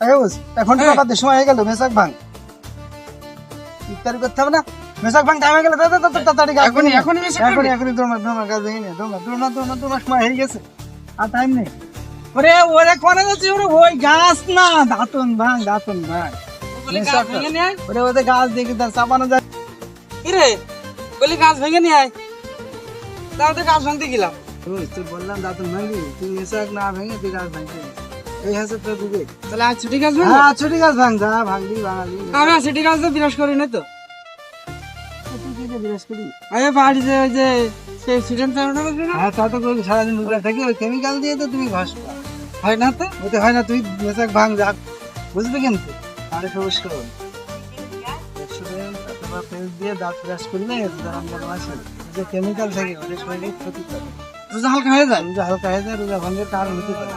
এখন টাকা সময় হয়ে গেল, মেসাক ভাঙ, ইফতারি করতে হবে না, মেসাক ভাঙ টাইম হয়ে গেল, তাড়াতাড়ি এখনই তোমার কাজ ভেঙে নিয়ে তোমার সময় হয়ে গেছে, আর টাইম নেই। ওরে ওরে কোনে যাচ্ছে, ওরে ওই গাছ না, দাঁতন ভাঙ ওরে, ওদের গাছ দেখে তার চাপানো যায়। কিরে বলি গাছ ভেঙে নিয়ে আয়, তাও তো গাছ ভাঙতে গেলাম। তুই বললাম দাঁতন ভাঙবি, তুই মেসাক না ভেঙে তুই গাছ ভাঙতে, এই হাসে তোর দিকে। তাহলে আজ ছুটি গাছ ভাঙবো? হ্যাঁ ছুটি গাছ ভাঙ, যা ভাঙবি ভাঙাবি। আমি ছুটি গাছ তো বিনাশ করি না তো, বিরাজ করি। আরে বাড়িতে ওই যে সেই সিজন চালানো করবে না, হ্যাঁ তা তো করি, সারাদিন ঘুরে থাকি, ওই কেমিক্যাল দিয়ে তো তুমি ঘষবা, হয় না তো? ওতে হয় না, তুই মেসাক ভাঙ যা, বুঝবে কিন্তু। আরে সবুজ করুন দিয়ে দাঁত ব্রাশ করলে যে কেমিক্যাল থাকে ওদের শরীরে ক্ষতি করে, রোজা হালকা হয়ে যায়। রোজা হালকা হয়ে যায়, রোজা ভঙ্গের কারণ হতে পারে।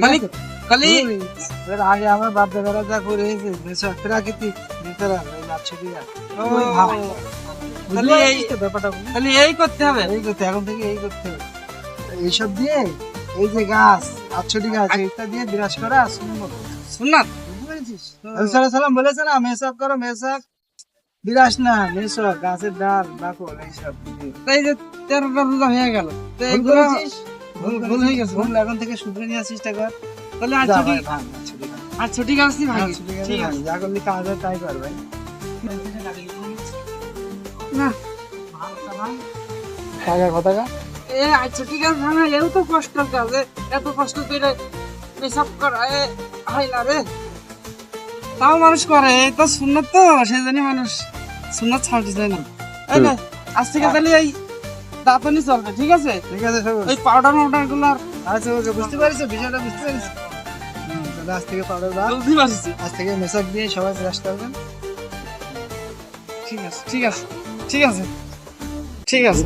খালি খালি এর আগে আমার বাপ দাদারা যা করে হয়েছে, মেসাক প্রাকৃতিক ভিতরা ওই লাচ্ছি দিয়ে ও, ওই ভাব। খালি এই ব্যাপারটা খালি এই করতে হবে। এই করতে, এখন থেকে এই করতে হবে। এইসব দিয়ে এই যে গাছ আটষট্টি গাছ এটা দিয়ে বিরাজ করা সুন্নত, সুন্নাত। বুঝতে পেরেছিস? রাসূলুল্লাহ সাল্লাম বলেছে না, মেসাক করো, মেসাক বিরাজ না, মেসাক গাছের ডাল বাকল এইসব দিয়ে। তাই যে 13টা রোজা হয়ে গেল, তো ভুল এইগুলো করেছিস, ভুল হয়ে গেছে। ভুল এখন থেকে শুধরে নেওয়ার চেষ্টা কর। তাহলে আজ যা ছুটি, ভাই, ভাঙ, ছুটি ভাঙ। আজ ছুটি গাছ নিয়ে ভাঙি। ছুটি গাছ ঠিক ভাঙ, আছে। যা করলি কাজ হয় তাই কর ভাই। না টাকা কথা কা এ আজ ছুটি গাছ ভাঙা এও তো কষ্টের কাজ, এত কষ্ট করে পেশাব করা হয় না রে, তাও মানুষ করে, এই তো সুন্নত তো, সেই জন্য মানুষ সুন্নত ছাড়তে চায় না। এই না আজ থেকে তাহলে এই দাঁতনি চলবে, ঠিক আছে? ঠিক আছে সবুজ। ওই পাউডার গুলো আর আচ্ছা ওকে, বুঝতে পারিস বিষয়টা, বুঝতে পারিস? তাহলে আজ থেকে পাউডার বা বুঝতে পারছি। আজ থেকে মেসাক দিয়ে সবাই ব্রাশ করবেন। ঠিক আছে ঠিক আছে ঠিক আছে ঠিক আছে।